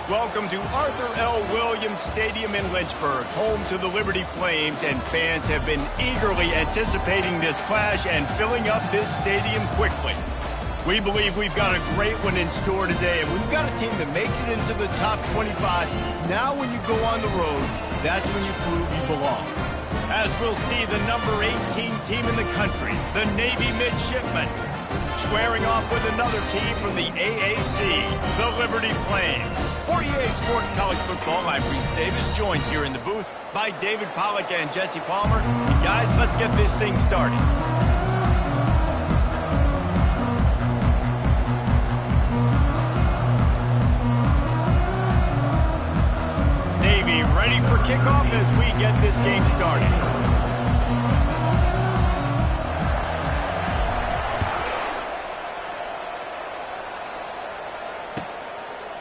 Welcome to Arthur L. Williams Stadium in Lynchburg, home to the Liberty Flames, and fans have been eagerly anticipating this clash and filling up this stadium quickly. We believe we've got a great one in store today, and we've got a team that makes it into the top 25. Now when you go on the road, that's when you prove you belong. As we'll see the number 18 team in the country, the Navy Midshipmen, squaring off with another team from the AAC, the Liberty Flames. For EA Sports College Football, I'm Reese Davis, joined here in the booth by David Pollack and Jesse Palmer. And guys, let's get this thing started. Navy ready for kickoff as we get this game started.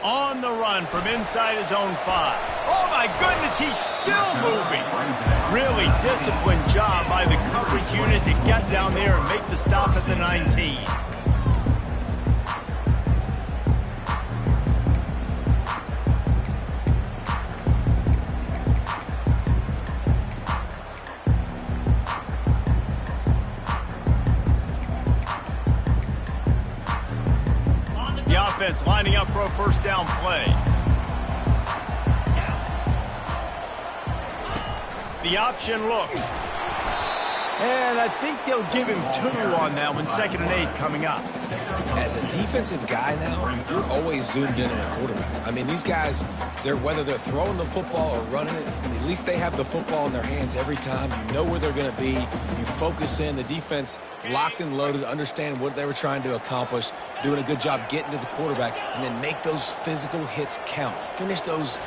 On the run from inside his own 5. Oh my goodness, he's still moving. Really disciplined job by the coverage unit to get down there and make the stop at the 19. Offense lining up for a first down play. The option look. And I think they'll give him 2 on that one. 2nd and 8 coming up. As a defensive guy now, you're always zoomed in on a quarterback. I mean, these guys, whether they're throwing the football or running it, at least they have the football in their hands every time. You know where they're going to be. You focus in. The defense locked and loaded, understand what they were trying to accomplish, doing a good job getting to the quarterback, and then make those physical hits count. Finish those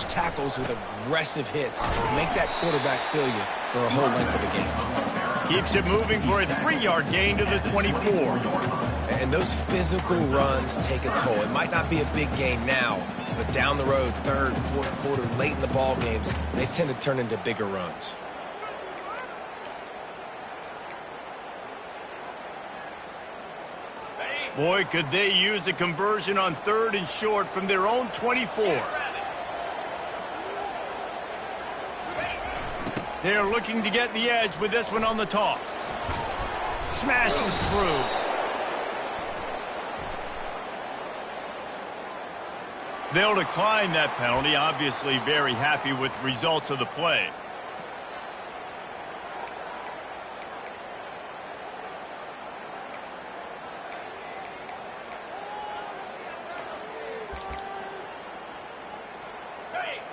tackles with aggressive hits. Make that quarterback feel you for a whole length of the game. Keeps it moving for a 3-yard gain to the 24. And those physical runs take a toll. It might not be a big game now, but down the road, 3rd, 4th quarter, late in the ball games, they tend to turn into bigger runs. Boy, could they use a conversion on 3rd and short from their own 24. They're looking to get the edge with this one on the toss. Smashes through. They'll decline that penalty, obviously very happy with results of the play.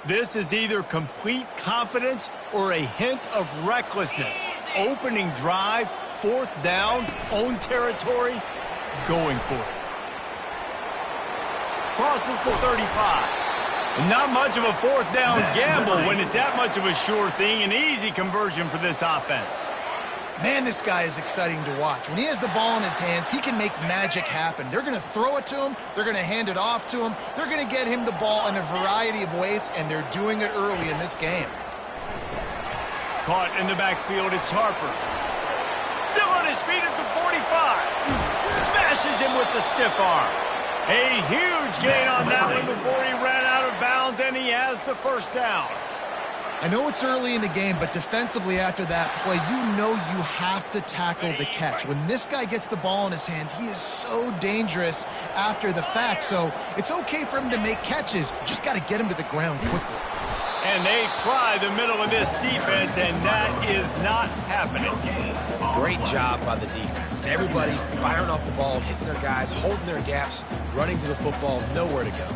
This is either complete confidence or a hint of recklessness. Opening drive, 4th down, own territory, going for it. Crosses the 35. Not much of a 4th down gamble when it's that much of a sure thing. An easy conversion for this offense. Man, this guy is exciting to watch. When he has the ball in his hands, he can make magic happen. They're going to throw it to him. They're going to hand it off to him. They're going to get him the ball in a variety of ways, and they're doing it early in this game. Caught in the backfield, it's Harper. Still on his feet at the 45. Smashes him with the stiff arm. A huge gain on that one before he ran out of bounds, and he has the first down. I know it's early in the game, but defensively after that play, you know you have to tackle the catch. When this guy gets the ball in his hands, he is so dangerous after the fact. So it's okay for him to make catches. You just got to get him to the ground quickly. And they try the middle of this defense, and that is not happening. Great job by the defense. Everybody firing off the ball, hitting their guys, holding their gaps, running to the football, nowhere to go.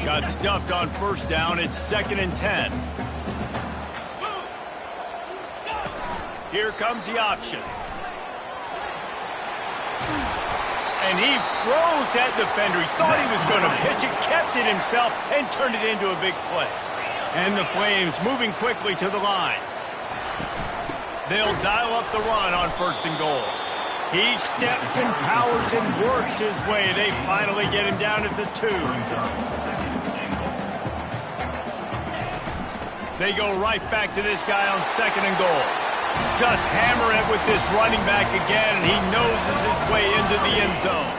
Got stuffed on 1st down. It's 2nd and 10. Here comes the option. And he froze that defender. He thought he was going to pitch it, kept it himself, and turned it into a big play. And the Flames moving quickly to the line. They'll dial up the run on 1st and goal. He steps and powers and works his way. They finally get him down at the 2. They go right back to this guy on 2nd and goal. Just hammer it with this running back again, and he noses his way into the end zone.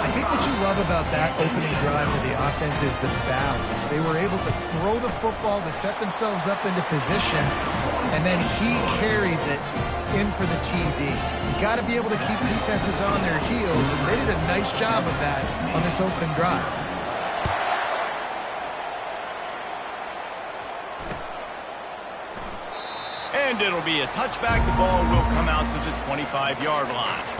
I think what you love about that opening drive for the offense is the balance. They were able to throw the football to set themselves up into position, and then he carries it in for the TD. You got to be able to keep defenses on their heels, and they did a nice job of that on this opening drive. And it'll be a touchback. The ball will come out to the 25-yard line.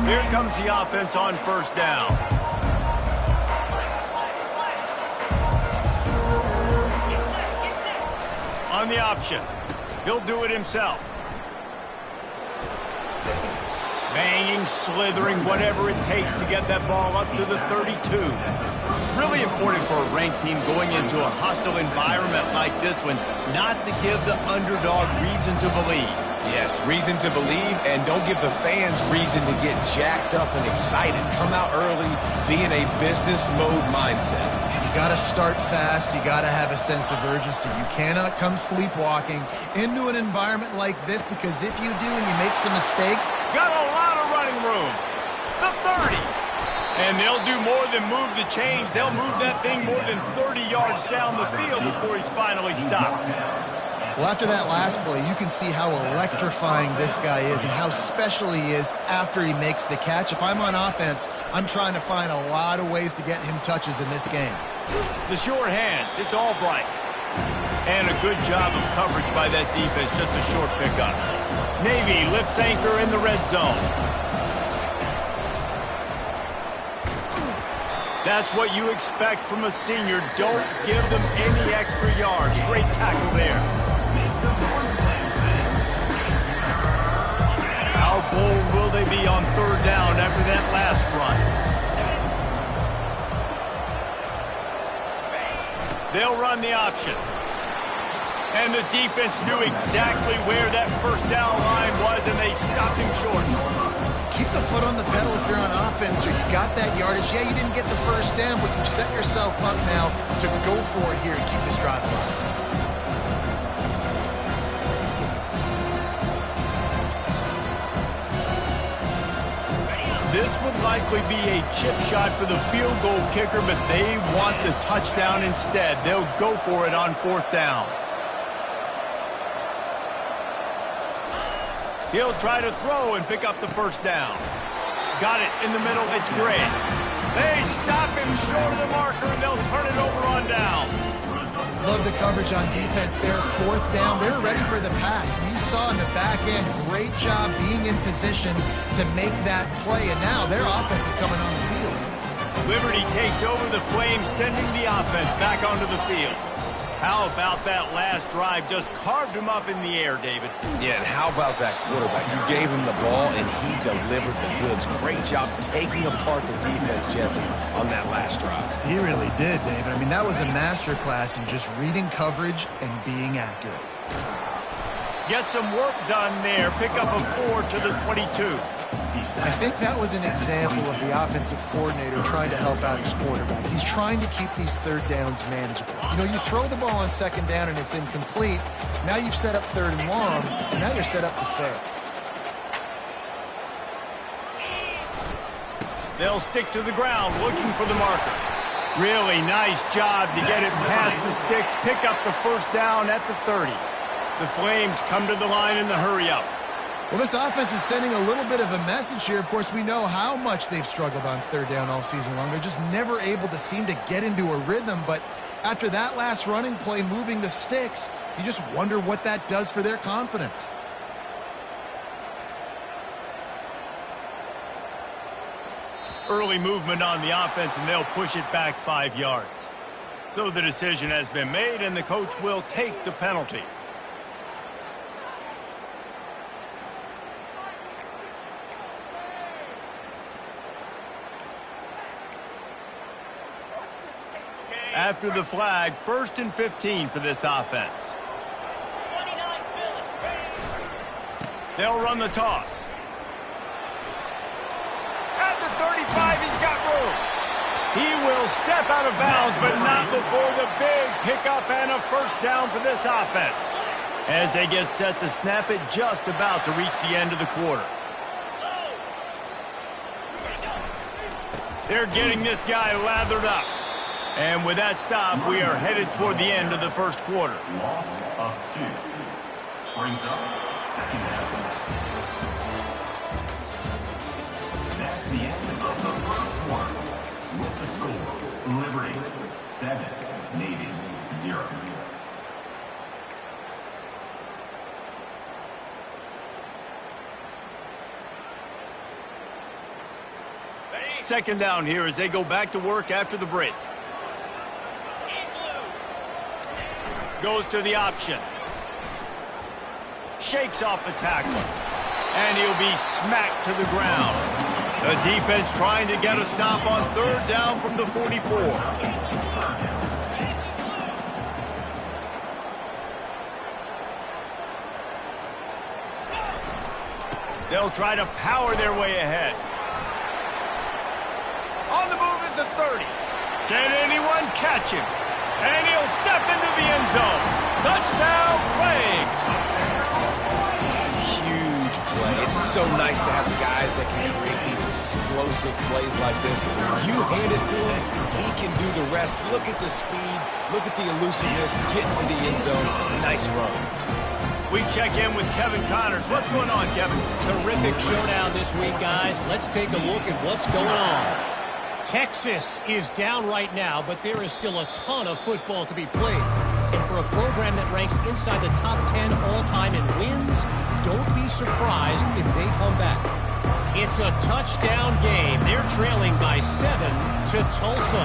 Here comes the offense on first down. On the option. He'll do it himself. Banging, slithering, whatever it takes to get that ball up to the 32. Really important for a ranked team going into a hostile environment like this one, not to give the underdog reason to believe. Yes, reason to believe, and don't give the fans reason to get jacked up and excited. Come out early, be in a business mode mindset. You got to start fast. You got to have a sense of urgency. You cannot come sleepwalking into an environment like this, because if you do and you make some mistakes... Got a lot of running room. The 30. And they'll do more than move the chains. They'll move that thing more than 30 yards down the field before he's finally stopped. Well, after that last play, you can see how electrifying this guy is and how special he is after he makes the catch. If I'm on offense, I'm trying to find a lot of ways to get him touches in this game. The sure hands, it's Albright. And a good job of coverage by that defense, just a short pickup. Navy lifts anchor in the red zone. That's what you expect from a senior. Don't give them any extra yards. Great tackle there. How bold will they be on third down after that last run? They'll run the option. And the defense knew exactly where that first down line was, and they stopped him short. Keep the foot on the pedal if you're on offense, or you got that yardage. Yeah, you didn't get the first down, but you set yourself up now to go for it here and keep this drive alive. This would likely be a chip shot for the field goal kicker, but they want the touchdown instead. They'll go for it on fourth down. He'll try to throw and pick up the first down. Got it in the middle. It's Gray. They stop him short of the marker, and they'll turn it over on downs. Love the coverage on defense there. Fourth down. They're ready for the pass. And you saw in the back end, great job being in position to make that play. And now their offense is coming on the field. Liberty takes over the Flames, sending the offense back onto the field. How about that last drive? Just carved him up in the air, David. Yeah, and how about that quarterback? You gave him the ball, and he delivered the goods. Great job taking apart the defense, Jesse, on that last drive. He really did, David. I mean, that was a masterclass in just reading coverage and being accurate. Get some work done there. Pick up a 4 to the 22. I think that was an example of the offensive coordinator trying to help out his quarterback. He's trying to keep these third downs manageable. You know, you throw the ball on second down and it's incomplete. Now you've set up third and long, and now you're set up to fail. They'll stick to the ground looking for the marker. Really nice job to get it past the sticks, pick up the first down at the 30. The Flames come to the line in the hurry-up. Well, this offense is sending a little bit of a message here. Of course, we know how much they've struggled on third down all season long. They're just never able to seem to get into a rhythm. But after that last running play, moving the sticks, you just wonder what that does for their confidence. Early movement on the offense, and they'll push it back 5 yards. So the decision has been made, and the coach will take the penalty. After the flag, 1st and 15 for this offense. They'll run the toss. At the 35, he's got room. He will step out of bounds, but not before the big pickup and a first down for this offense. As they get set to snap it, just about to reach the end of the quarter. They're getting this guy lathered up. And with that stop, we are headed toward the end of the first quarter. Loss of 2. Brings up 2nd down. That's the end of the first quarter. With the score, Liberty 7, Navy 0. Second down here as they go back to work after the break. Goes to the option. Shakes off the tackle. And he'll be smacked to the ground. The defense trying to get a stop on 3rd down from the 44. They'll try to power their way ahead. On the move at the 30. Can anyone catch him? And he'll step into the end zone. Touchdown, Flames! Huge play. It's so nice to have guys that can create these explosive plays like this. You hand it to him, he can do the rest. Look at the speed. Look at the elusiveness. Get into the end zone. Nice run. We check in with Kevin Connors. What's going on, Kevin? Terrific showdown this week, guys. Let's take a look at what's going on. Texas is down right now, but there is still a ton of football to be played. And for a program that ranks inside the top 10 all-time in wins, don't be surprised if they come back. It's a touchdown game. They're trailing by 7 to Tulsa.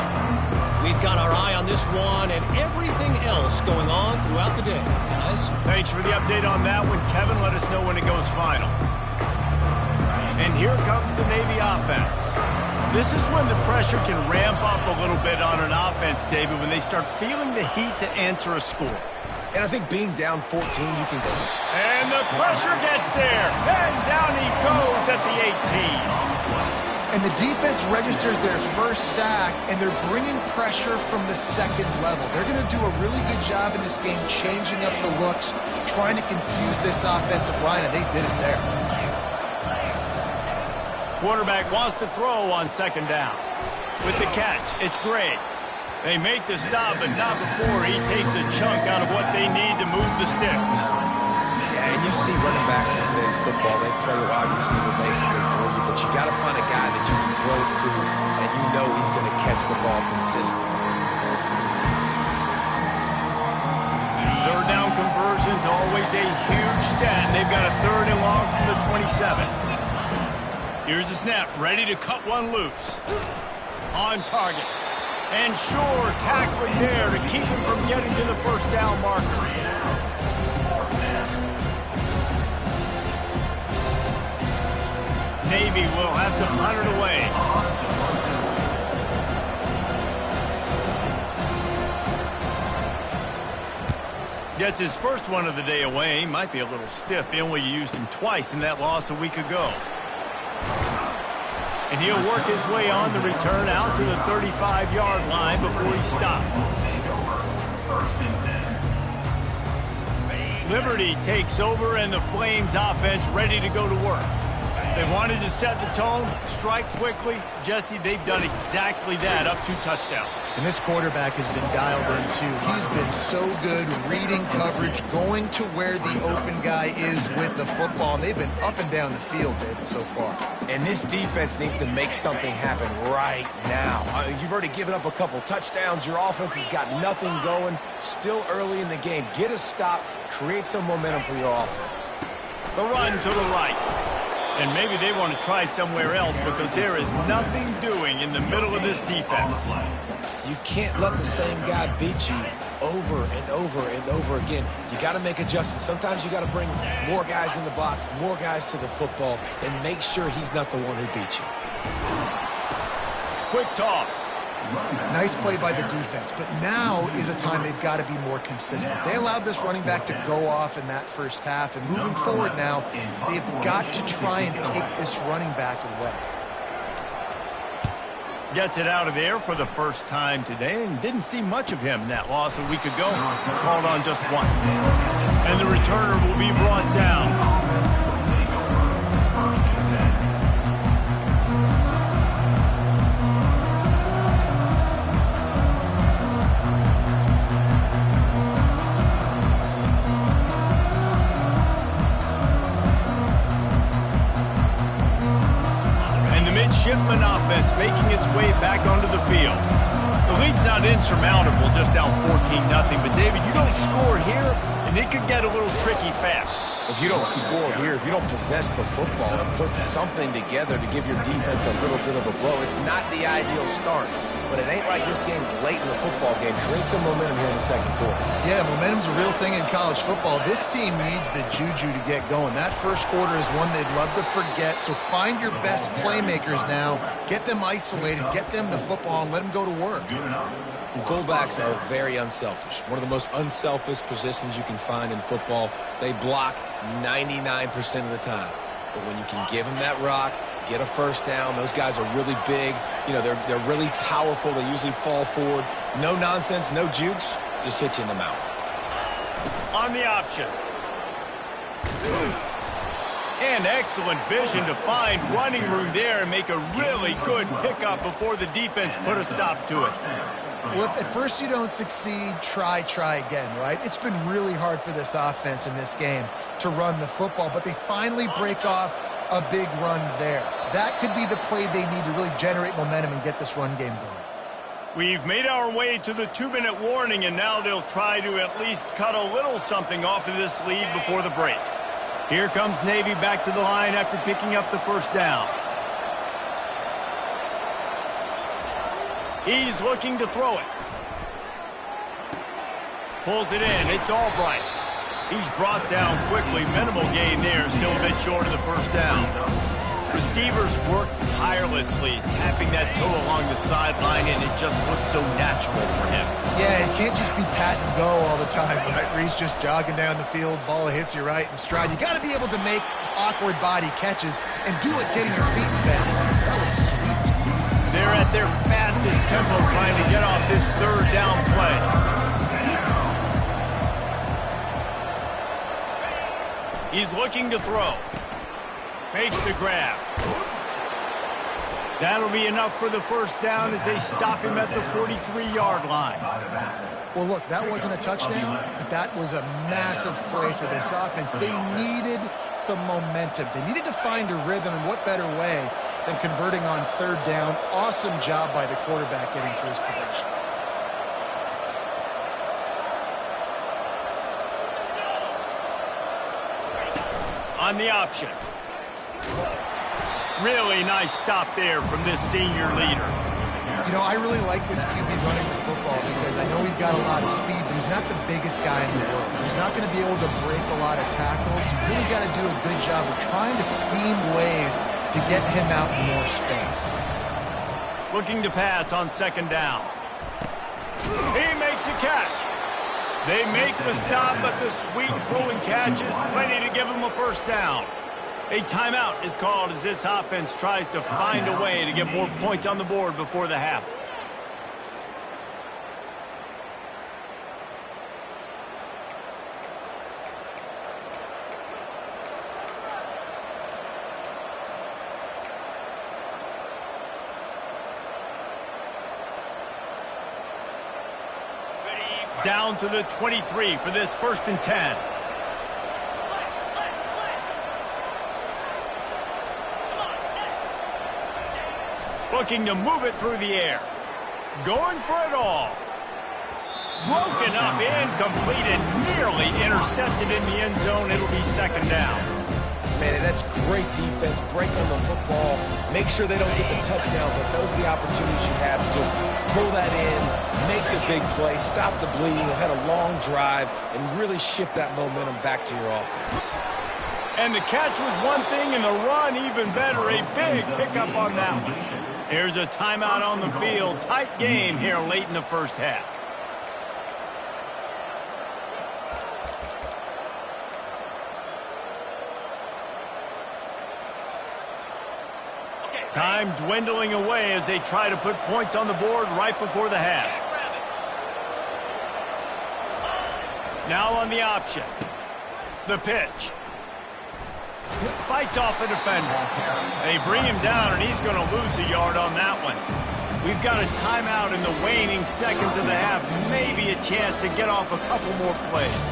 We've got our eye on this one and everything else going on throughout the day, guys. Thanks for the update on that one, Kevin. Let us know when it goes final. And here comes the Navy offense. This is when the pressure can ramp up a little bit on an offense, David, when they start feeling the heat to answer a score. And I think being down 14, you can go. And the pressure gets there. And down he goes at the 18. And the defense registers their first sack, and they're bringing pressure from the 2nd level. They're going to do a really good job in this game changing up the looks, trying to confuse this offensive line, and they did it there. Quarterback wants to throw on 2nd down. With the catch, it's great. They make the stop, but not before he takes a chunk out of what they need to move the sticks. Yeah, and you see running backs in today's football, they play wide receiver basically for you, but you got to find a guy that you can throw it to, and you know he's going to catch the ball consistently. 3rd down conversion's always a huge stat. They've got a 3rd and long from the 27. Here's the snap, ready to cut one loose. On target. And sure, tackling there to keep him from getting to the 1st down marker. Navy will have to punt it away. Gets his first one of the day away. He might be a little stiff. They only used him twice in that loss a week ago. And he'll work his way on the return out to the 35-yard line before he stopped. Liberty takes over, and the Flames offense ready to go to work. They wanted to set the tone, strike quickly. Jesse, they've done exactly that, up 2 touchdowns. And this quarterback has been dialed in, too. He's been so good reading coverage, going to where the open guy is with the football. And they've been up and down the field, David, so far. And this defense needs to make something happen right now. You've already given up a couple touchdowns. Your offense has got nothing going. Still early in the game. Get a stop. Create some momentum for your offense. The run to the right. And maybe they want to try somewhere else because there is nothing doing in the middle of this defense. You can't let the same guy beat you over and over and over again. You got to make adjustments. Sometimes you got to bring more guys in the box, more guys to the football, and make sure he's not the one who beat you. Quick toss. Nice play by the defense, but now is a time they've got to be more consistent. They allowed this running back to go off in that first half, and moving forward now, they've got to try and take this running back away. Gets it out of there for the first time today, and didn't see much of him in that loss a week ago. Called on just once. And the returner will be brought down. Midshipman offense making its way back onto the field. The lead's not insurmountable, just down 14-0. But, David, you don't score here, and it could get a little tricky fast. If you don't score here, if you don't possess the football and put something together to give your defense a little bit of a blow, it's not the ideal start. But it ain't like this game's late in the football game. Create some momentum here in the second quarter. Yeah, momentum's a real thing in college football. This team needs the juju to get going. That first quarter is one they'd love to forget. So find your best playmakers now. Get them isolated. Get them the football and let them go to work. Fullbacks are very unselfish. One of the most unselfish positions you can find in football. They block 99% of the time. But when you can give them that rock, get a first down, those guys are really big. You know, they're really powerful. They usually fall forward. No nonsense, no jukes, just hit you in the mouth. On the option. And excellent vision to find running room there and make a really good pickup before the defense put a stop to it. Well, if at first you don't succeed, try again, right? It's been really hard for this offense in this game to run the football, but they finally break off a big run there. That could be the play they need to really generate momentum and get this run game going. We've made our way to the 2-minute warning, and now they'll try to at least cut a little something off of this lead before the break. Here comes Navy back to the line after picking up the first down. He's looking to throw it. Pulls it in. It's Albright. He's brought down quickly. Minimal gain there. Still a bit short of the first down. Receivers work tirelessly, tapping that toe along the sideline, and it just looks so natural for him. Yeah, it can't just be pat and go all the time, right? Where he's just jogging down the field, ball hits you right in stride. You got to be able to make awkward body catches and do it getting your feet in bounds. That was sweet. They're at their fastest tempo trying to get off this third down play. He's looking to throw. Makes the grab. That'll be enough for the first down as they stop him at the 43-yard line. Well, look, that wasn't a touchdown, but that was a massive play for this offense. They needed some momentum. They needed to find a rhythm, and what better way than converting on third down. Awesome job by the quarterback getting through his progression. On the option. Really nice stop there from this senior leader. You know, I really like this QB running the football because I know he's got a lot of speed, but he's not the biggest guy in the world. So he's not going to be able to break a lot of tackles. You really got to do a good job of trying to scheme ways to get him out in more space. Looking to pass on second down. He makes a catch. They make the stop, but the sweet rolling catch is plenty to give him a first down. A timeout is called as this offense tries to find a way to get more points on the board before the half. Down to the 23 for this 1st and 10. Looking to move it through the air. Going for it all. Broken up, incomplete, and nearly intercepted in the end zone. It'll be second down. Man, that's great defense. Break on the football. Make sure they don't get the touchdown, but those are the opportunities you have to just pull that in, make the big play, stop the bleeding, and had a long drive, and really shift that momentum back to your offense. And the catch was one thing, and the run even better. A big pickup on that one. Here's a timeout on the field. Tight game here late in the first half. Time dwindling away as they try to put points on the board right before the half. Now on the option. The pitch. Fights off a defender. They bring him down, and he's going to lose a yard on that one. We've got a timeout in the waning seconds of the half. Maybe a chance to get off a couple more plays.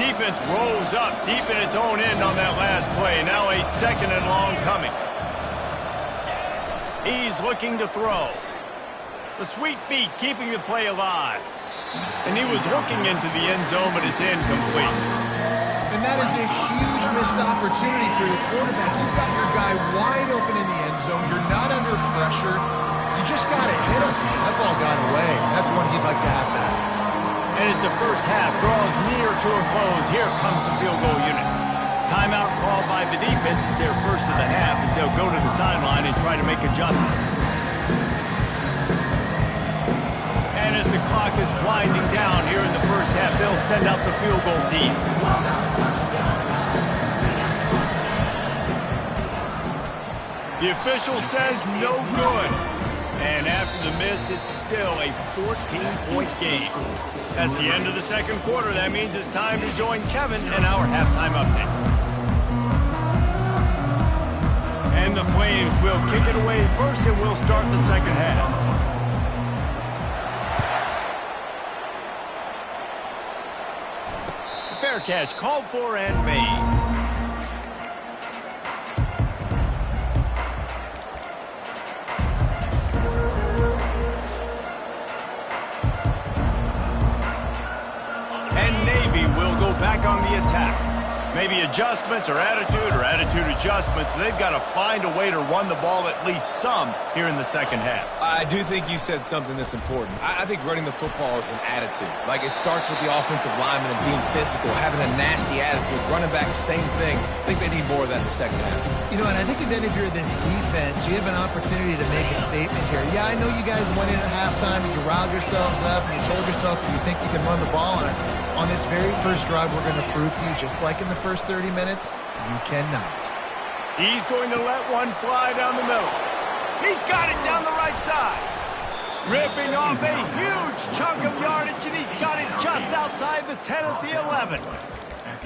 Defense rolls up deep in its own end on that last play. Now a second and long coming. He's looking to throw. The sweet feet keeping the play alive. And he was looking into the end zone, but it's incomplete. And that is a huge missed opportunity for the quarterback. You've got your guy wide open in the end zone. You're not under pressure. You just got to hit him. That ball got away. That's one he'd like to have back. And as the first half draws near to a close, here comes the field goal unit. Timeout called by the defense is their first of the half as they'll go to the sideline and try to make adjustments. And as the clock is winding down here in the first half, they'll send out the field goal team. The official says no good. And after the miss, it's still a 14-point game. That's the end of the second quarter. That means it's time to join Kevin in our halftime update. And the Flames will kick it away first, and we'll start the second half. Fair catch called for and made. Back on the attack. Maybe adjustments or attitude adjustments. They've got to find a way to run the ball at least some here in the second half. I do think you said something that's important. I think running the football is an attitude. Like, it starts with the offensive lineman and being physical, having a nasty attitude. Running back, same thing. I think they need more of that in the second half. You know, and I think then if you're this defense, you have an opportunity to make a statement here. Yeah, I know you guys went in at halftime and you riled yourselves up and you told yourself that you think you can run the ball on us. On this very first drive, we're going to prove to you, just like in the first 30 minutes, you cannot. He's going to let one fly down the middle. He's got it down the right side. Ripping off a huge chunk of yardage, and he's got it just outside the 10 at the 11.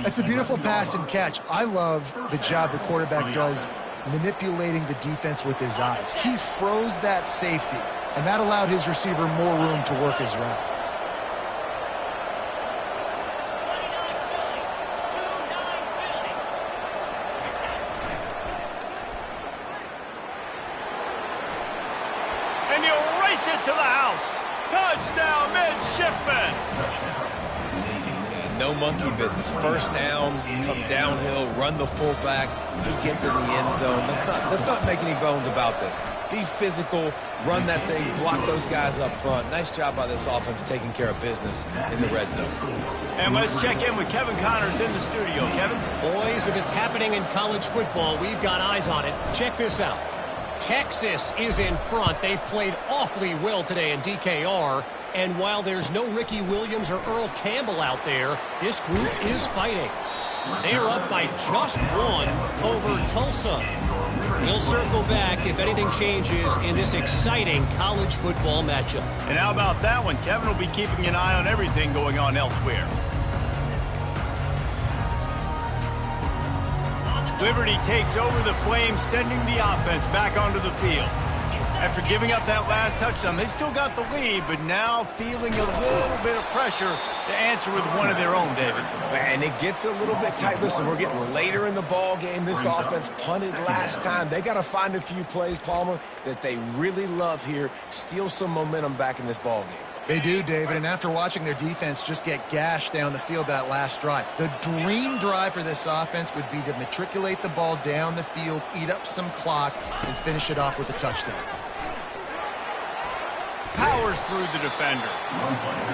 That's a beautiful pass and catch. I love the job the quarterback does manipulating the defense with his eyes. He froze that safety, and that allowed his receiver more room to work his route. And he'll race it to the house. Touchdown, midshipman. No monkey business. First down, come downhill, run the fullback. He gets in the end zone. Let's not make any bones about this. Be physical, run that thing, block those guys up front. Nice job by this offense taking care of business in the red zone. And let's check in with Kevin Connors in the studio. Kevin? Boys, if it's happening in college football, we've got eyes on it. Check this out. Texas is in front. They've played awfully well today in DKR. And while there's no Ricky Williams or Earl Campbell out there, this group is fighting. They're up by just one over Tulsa. We'll circle back if anything changes in this exciting college football matchup. And how about that one? Kevin will be keeping an eye on everything going on elsewhere. Liberty takes over the Flames, sending the offense back onto the field. After giving up that last touchdown, they still got the lead, but now feeling a little bit of pressure to answer with one of their own, David. And it gets a little bit tight. Listen, we're getting later in the ball game. This offense punted last time. They got to find a few plays, Palmer, that they really love here. Steal some momentum back in this ball game. They do, David, and after watching their defense just get gashed down the field that last drive, the dream drive for this offense would be to matriculate the ball down the field, eat up some clock, and finish it off with a touchdown. powers through the defender.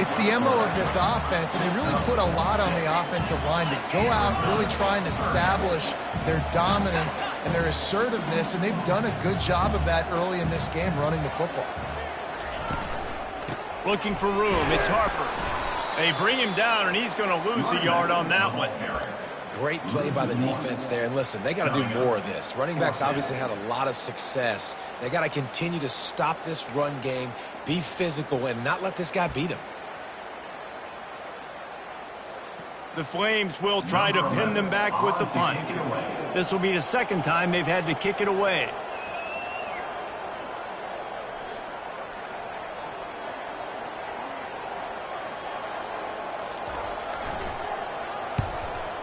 It's the MO of this offense, and they really put a lot on the offensive line to go out really trying to establish their dominance and their assertiveness, and they've done a good job of that early in this game running the football. Looking for room. It's Harper. They bring him down, and he's going to lose a yard on that one. Great play by the defense there. And listen, they got to do more of this. Running backs obviously had a lot of success. They got to continue to stop this run game, be physical, and not let this guy beat him. The Flames will try to pin them back with the punt. This will be the second time they've had to kick it away.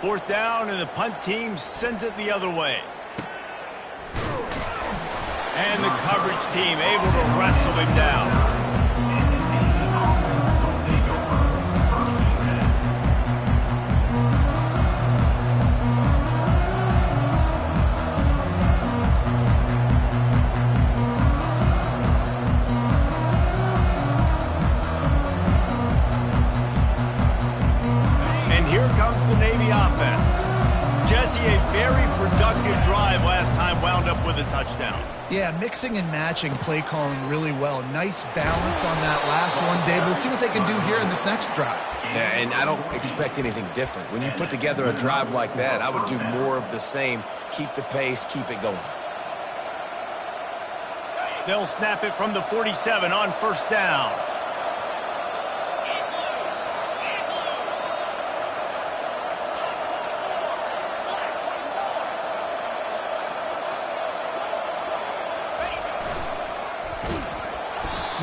Fourth down, and the punt team sends it the other way. And the coverage team able to wrestle him down. A very productive drive last time, wound up with a touchdown. Yeah, mixing and matching play calling really well. Nice balance on that last one, David. Let's see what they can do here in this next drive. Yeah, and I don't expect anything different. When you put together a drive like that, I would do more of the same. Keep the pace, keep it going. They'll snap it from the 47 on first down.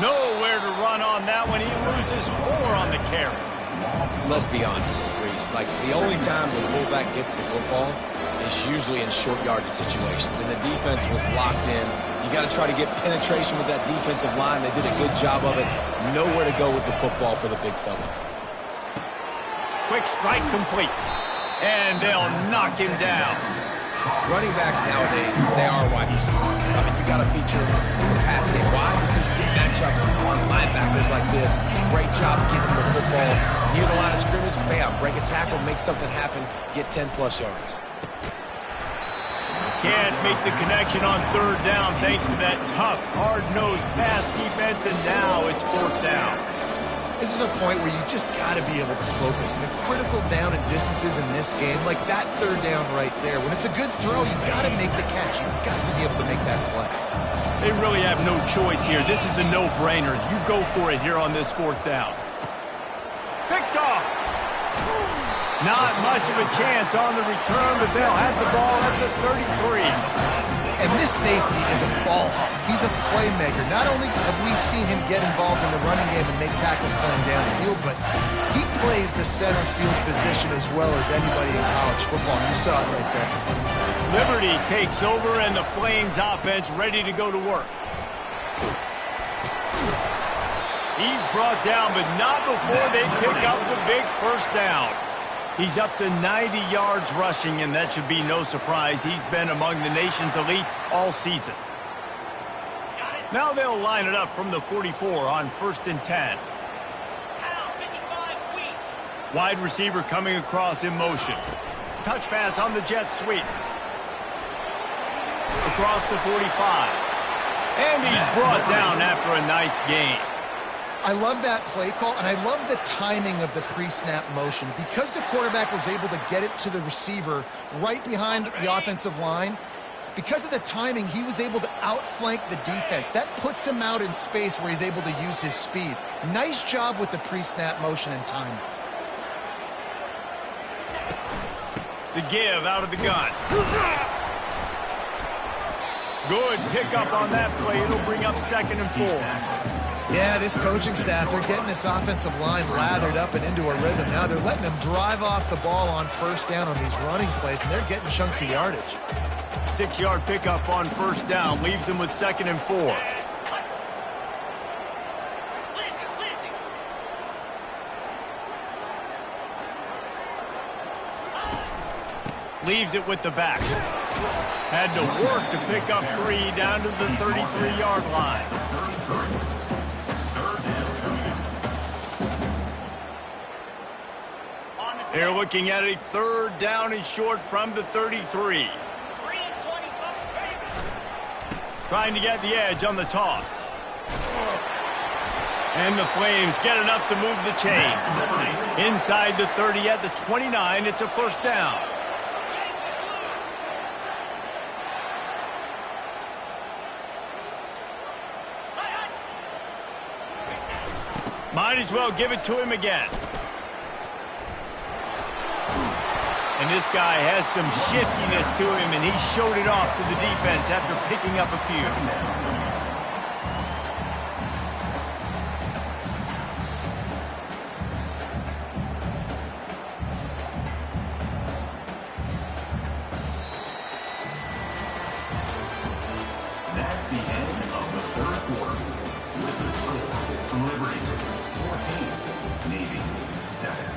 Nowhere to run on that one. He loses 4 on the carry. Let's be honest, Reese. Like, the only time the fullback gets the football is usually in short yardage situations, and the defense was locked in. You got to try to get penetration with that defensive line. They did a good job of it. Nowhere to go with the football for the big fella. Quick strike complete. And they'll knock him down. Running backs nowadays, they are wide receivers. I mean, you got to feature the pass game. Why? Because you get matchups on linebackers like this. Great job getting the football near the line of scrimmage. Bam, break a tackle, make something happen, get 10-plus yards. Can't make the connection on third down thanks to that tough, hard-nosed pass defense, and now it's fourth down. This is a point where you just got to be able to focus. And the critical down and distances in this game, like that third down right there, when it's a good throw, you got to make the catch. You've got to be able to make that play. They really have no choice here. This is a no-brainer. You go for it here on this fourth down. Picked off. Not much of a chance on the return, but they'll have the ball at the 33. And this safety is a ball hawk. He's a playmaker. Not only have we seen him get involved in the running game and make tackles coming downfield, but he plays the center field position as well as anybody in college football. You saw it right there. Liberty takes over, and the Flames offense ready to go to work. He's brought down, but not before they pick up the big first down. He's up to 90 yards rushing, and that should be no surprise. He's been among the nation's elite all season. Now they'll line it up from the 44 on 1st and 10. Wide receiver coming across in motion. Touch pass on the jet sweep. Across the 45. And he's brought down after a nice gain. I love that play call, and I love the timing of the pre-snap motion. Because the quarterback was able to get it to the receiver right behind the offensive line, because of the timing, he was able to outflank the defense. That puts him out in space where he's able to use his speed. Nice job with the pre-snap motion and timing. The give out of the gun. Good pickup on that play. It'll bring up 2nd and 4. Yeah, this coaching staff, they're getting this offensive line lathered up and into a rhythm. Now they're letting them drive off the ball on first down on these running plays, and they're getting chunks of yardage. 6-yard pickup on first down leaves them with 2nd and 4. Leaves it with the back. Had to work to pick up 3 down to the 33-yard line. They're looking at a 3rd down and short from the 33. Trying to get the edge on the toss. And the Flames get enough to move the chains. Inside the 30 at the 29, it's a 1st down. Might as well give it to him again. And this guy has some shiftiness to him, and he showed it off to the defense after picking up a few. That's the end of the 3rd quarter. With the score, Liberty 14, Navy 7.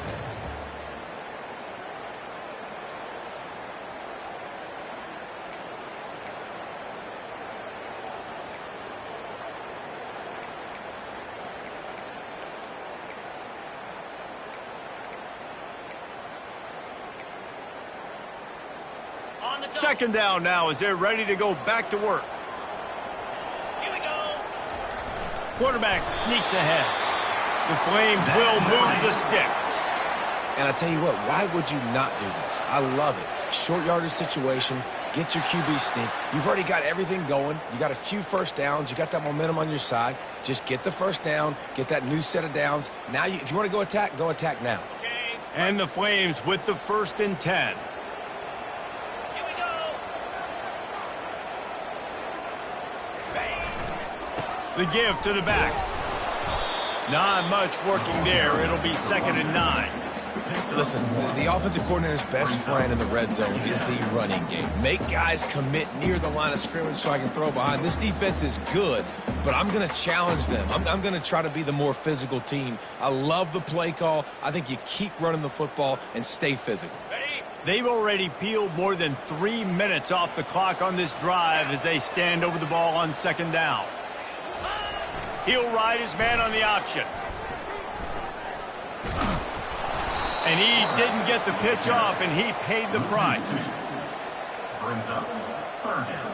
Second down now as they're ready to go back to work. Quarterback sneaks ahead. The Flames will move the sticks. And I tell you what, why would you not do this? I love it. Short yardage situation, get your QB stink. You've already got everything going. You got a few 1st downs. You got that momentum on your side. Just get the 1st down, get that new set of downs. Now, if you want to go attack now. And the Flames with the 1st and 10. The give to the back. Not much working there. It'll be 2nd and 9. Listen, the offensive coordinator's best friend in the red zone is the running game. Make guys commit near the line of scrimmage so I can throw behind. This defense is good, but I'm going to challenge them. I'm going to try to be the more physical team. I love the play call. I think you keep running the football and stay physical. They've already peeled more than 3 minutes off the clock on this drive as they stand over the ball on 2nd down. He'll ride his man on the option. And he didn't get the pitch off, and he paid the price. Brings up 3rd down.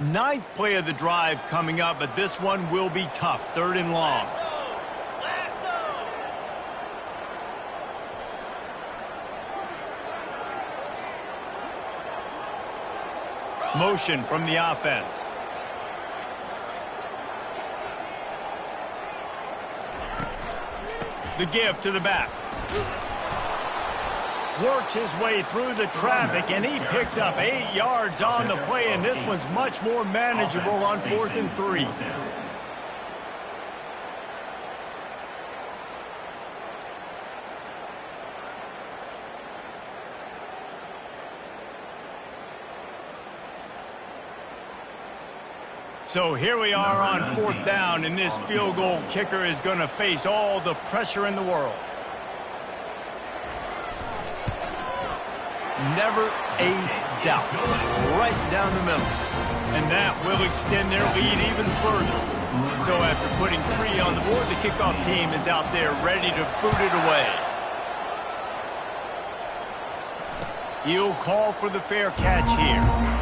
Ninth play of the drive coming up, but this one will be tough. 3rd and long. Motion from the offense. The give to the back. Works his way through the traffic, and he picks up 8 yards on the play, and this one's much more manageable on 4th and 3. So here we are on 4th down, and this field goal kicker is going to face all the pressure in the world. Never a doubt. Right down the middle. And that will extend their lead even further. So after putting 3 on the board, the kickoff team is out there ready to boot it away. He'll call for the fair catch here.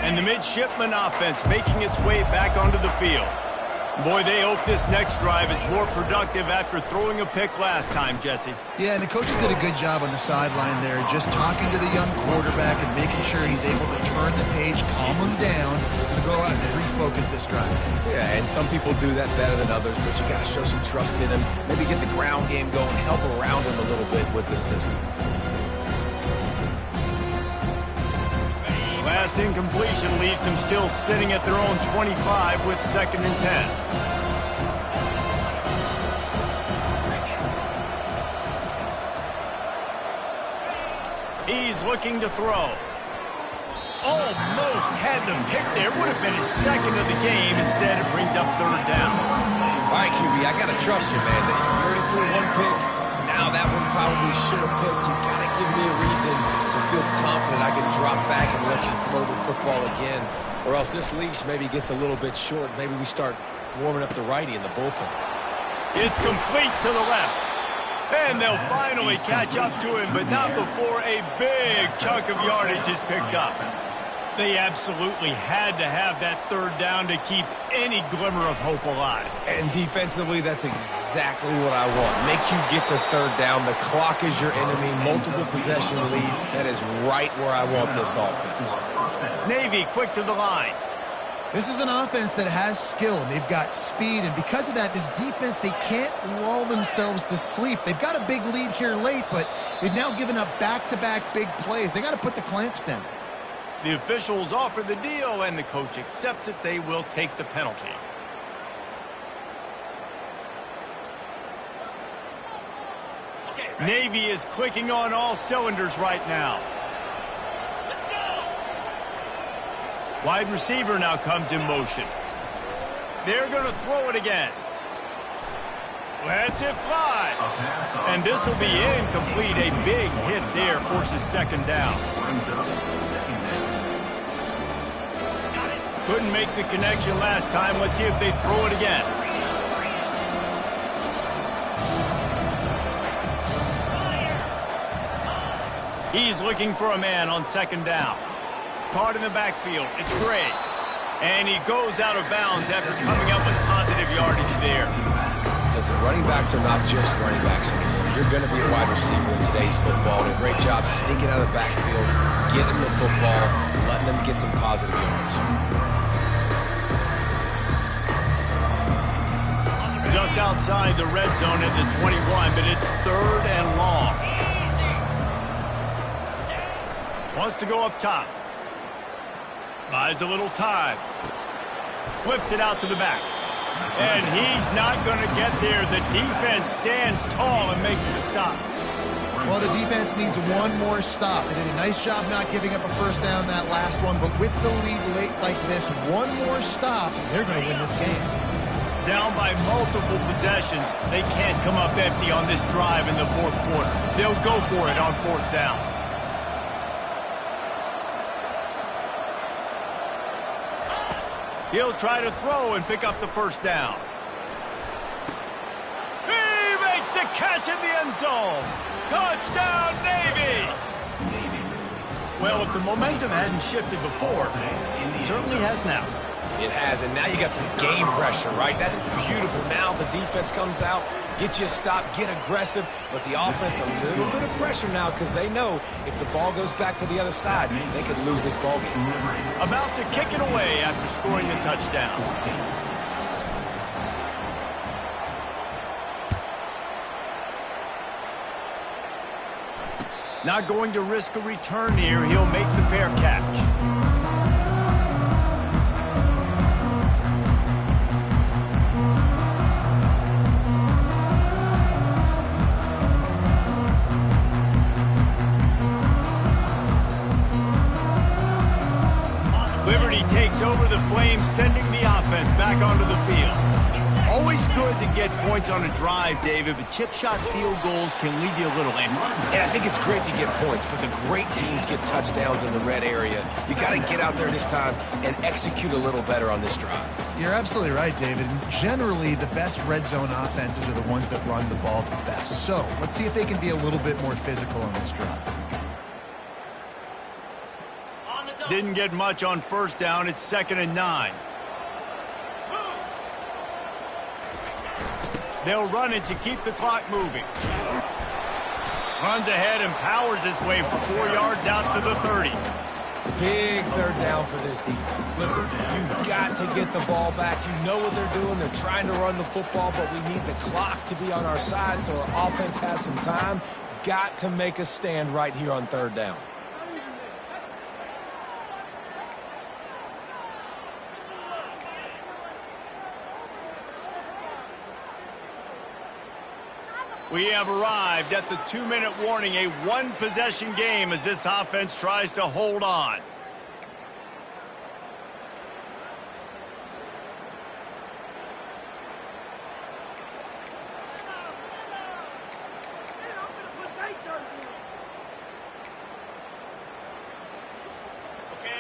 And the midshipman offense making its way back onto the field. Boy, they hope this next drive is more productive after throwing a pick last time, Jesse. Yeah, and the coaches did a good job on the sideline there, just talking to the young quarterback and making sure he's able to turn the page, calm him down, to go out and refocus this drive. Yeah, and some people do that better than others, but you got to show some trust in him, maybe get the ground game going, help around him a little bit with the system. Last incompletion leaves them still sitting at their own 25 with 2nd and 10. He's looking to throw. Almost had the pick there. Would have been his second of the game. Instead, it brings up third down. All right, QB, I got to trust you, man. You already threw one pick. Now that one probably should have picked. You got to give me a reason to feel confident I can drop back and let you throw the football again. Or else this leash maybe gets a little bit short. Maybe we start warming up the righty in the bullpen. It's complete to the left. And they'll finally catch up to him, but not before a big chunk of yardage is picked up. They absolutely had to have that third down to keep any glimmer of hope alive. And defensively, that's exactly what I want. Make you get the third down. The clock is your enemy. Multiple possession lead. That is right where I want this offense. Navy quick to the line. This is an offense that has skill, and they've got speed, and because of that, this defense, they can't lull themselves to sleep. They've got a big lead here late, but they've now given up back-to-back big plays. They got to put the clamps down. The officials offer the deal, and the coach accepts it. They will take the penalty. Navy is clicking on all cylinders right now. Wide receiver now comes in motion. They're going to throw it again. Lets it fly. And this will be incomplete. A big hit there forces second down. Couldn't make the connection last time. Let's see if they throw it again. He's looking for a man on second down. Caught in the backfield. It's Gray. And he goes out of bounds after coming up with positive yardage there. Listen, running backs are not just running backs anymore. You're going to be a wide receiver in today's football. And a great job sneaking out of the backfield, getting the football, letting them get some positive yards. Just outside the red zone at the 21, but it's third and long. Wants to go up top. Buys a little time. Flips it out to the back. And he's not going to get there. The defense stands tall and makes the stop. Well, the defense needs one more stop. They did a nice job not giving up a first down that last one, but with the lead late like this, one more stop, they're going to win this game. Down by multiple possessions, they can't come up empty on this drive in the fourth quarter. They'll go for it on fourth down. He'll try to throw and pick up the first down. He makes the catch in the end zone. Touchdown, Navy! Well, if the momentum hadn't shifted before, it certainly has now. It has, and now you got some game pressure, right? That's beautiful. Now the defense comes out, get you a stop, get aggressive, but the offense a little bit of pressure now because they know if the ball goes back to the other side, they could lose this ball game. About to kick it away after scoring the touchdown. Not going to risk a return here. He'll make the fair catch. Liberty takes over the Flames, sending the offense back onto the field. Always good to get points on a drive, David, but chip shot field goals can leave you a little empty. And I think it's great to get points, but the great teams get touchdowns in the red area. You got to get out there this time and execute a little better on this drive. You're absolutely right, David. And generally, the best red zone offenses are the ones that run the ball the best. So let's see if they can be a little bit more physical on this drive. Didn't get much on first down. It's 2nd and 9. They'll run it to keep the clock moving. Runs ahead and powers his way for 4 yards out to the 30. Big third down for this defense. Listen, you've got to get the ball back. You know what they're doing. They're trying to run the football, but we need the clock to be on our side so our offense has some time. Got to make a stand right here on third down. We have arrived at the 2-minute warning, a one-possession game as this offense tries to hold on.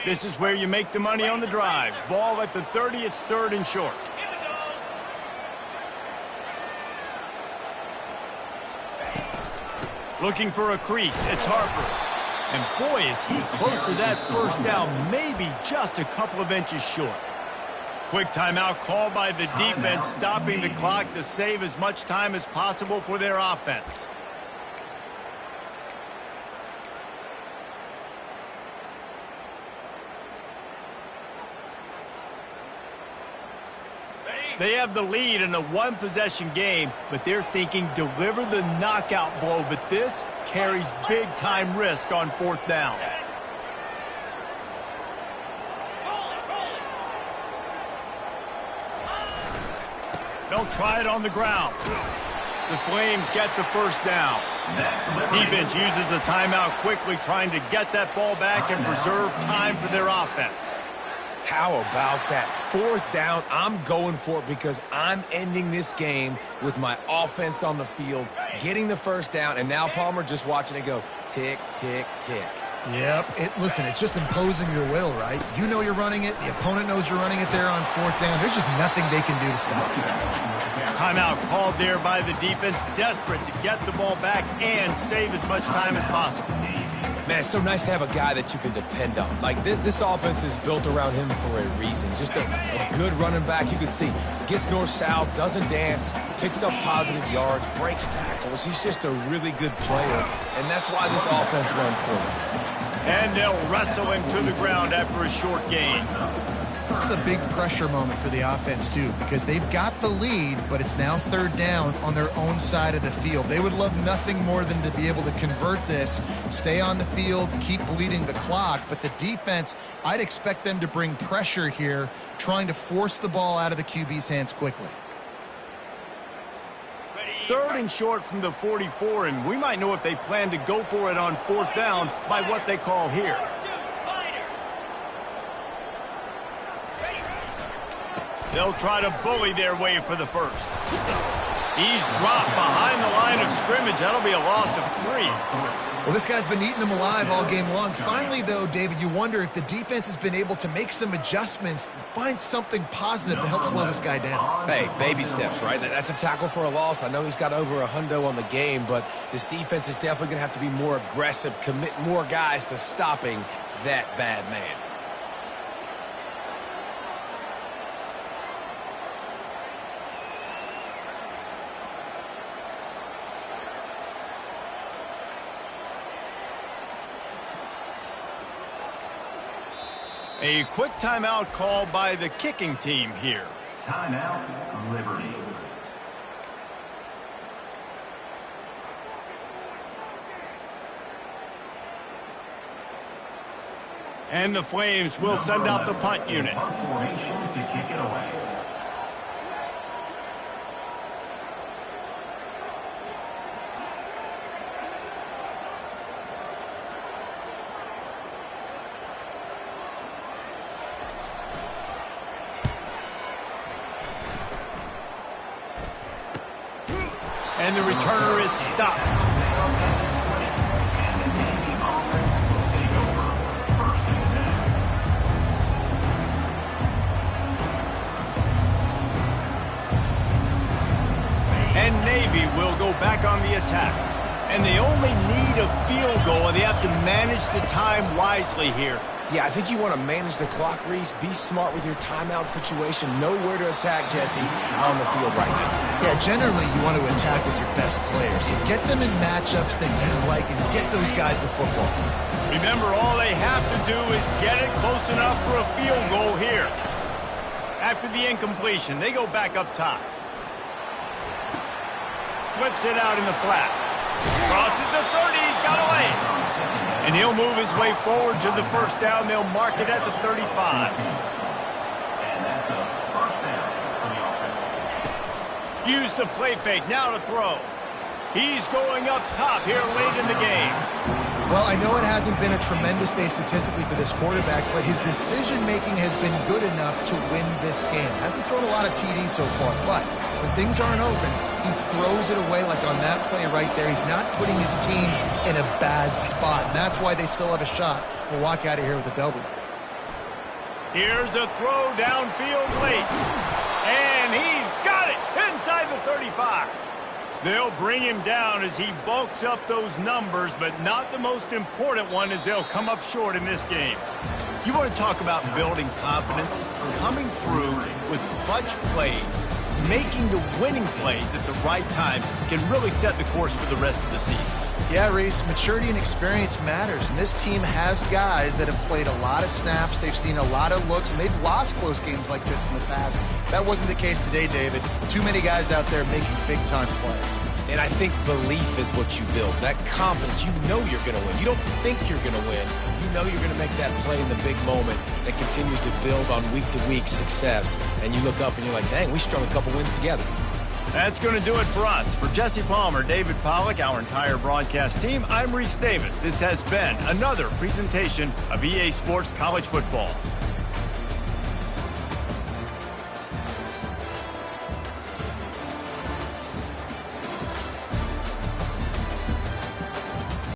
This is where you make the money on the drives. Ball at the 30, it's 3rd and short. Looking for a crease, it's Harper. And boy, is he close to that first down, maybe just a couple of inches short. Quick timeout called by the defense, stopping the clock to save as much time as possible for their offense. They have the lead in a one-possession game, but they're thinking deliver the knockout blow, but this carries big-time risk on 4th down. They'll try it on the ground. The Flames get the first down. Defense uses a timeout quickly, trying to get that ball back and preserve time for their offense. How about that 4th down? I'm going for it because I'm ending this game with my offense on the field, getting the first down, and now Palmer just watching it go tick, tick, tick. Yep. Listen, it's just imposing your will, right? You know you're running it. The opponent knows you're running it there on 4th down. There's just nothing they can do to stop you. Timeout called there by the defense, desperate to get the ball back and save as much time as possible. Man, it's so nice to have a guy that you can depend on. Like, this offense is built around him for a reason. Just a good running back. You can see, gets north-south, doesn't dance, picks up positive yards, breaks tackles. He's just a really good player, and that's why this offense runs through him. And they'll wrestle him to the ground after a short gain. This is a big pressure moment for the offense, too, because they've got the lead, but it's now 3rd down on their own side of the field. They would love nothing more than to be able to convert this, stay on the field, keep bleeding the clock, but the defense, I'd expect them to bring pressure here, trying to force the ball out of the QB's hands quickly. 3rd and short from the 44, and we might know if they plan to go for it on 4th down by what they call here. They'll try to bully their way for the first. He's dropped behind the line of scrimmage. That'll be a loss of 3. Well, this guy's been eating them alive all game long. Finally, though, David, you wonder if the defense has been able to make some adjustments, find something positive to help slow this guy down. Hey, baby steps, right? That's a tackle for a loss. I know he's got over a hundo on the game, but this defense is definitely going to have to be more aggressive, commit more guys to stopping that bad man. A quick timeout called by the kicking team here. Timeout, Liberty. And the Flames will send out the punt unit. Formation to kick it away. And the returner is stopped. And Navy will go back on the attack. And they only need a field goal, and they have to manage the time wisely here. Yeah, I think you want to manage the clock, Reese. Be smart with your timeout situation. Know where to attack, Jesse, on the field right now. Yeah, generally you want to attack with your best players. So get them in matchups that you like and get those guys the football. Remember, all they have to do is get it close enough for a field goal here. After the incompletion, they go back up top. Flips it out in the flat. Crosses the 30, he's got away. And he'll move his way forward to the first down. They'll mark it at the 35. And that's a first down for the offense. Use the play fake, now to throw. He's going up top here late in the game. Well, I know it hasn't been a tremendous day statistically for this quarterback, but his decision-making has been good enough to win this game. Hasn't thrown a lot of TDs so far, but when things aren't open, he throws it away like on that play right there. He's not putting his team in a bad spot, and that's why they still have a shot to walk out of here with a W. Here's a throw downfield late, and he's got it inside the 35. They'll bring him down as he bulks up those numbers, but not the most important one as they'll come up short in this game. You want to talk about building confidence? Coming through with clutch plays, making the winning plays at the right time can really set the course for the rest of the season. Yeah, Reese, maturity and experience matters, and this team has guys that have played a lot of snaps, they've seen a lot of looks, and they've lost close games like this in the past. That wasn't the case today, David. Too many guys out there making big-time plays. And I think belief is what you build. That confidence, you know you're going to win. You don't think you're going to win. You know you're going to make that play in the big moment that continues to build on week-to-week success. And you look up and you're like, dang, we strung a couple wins together. That's going to do it for us. For Jesse Palmer, David Pollack, our entire broadcast team, I'm Reese Davis. This has been another presentation of EA Sports College Football.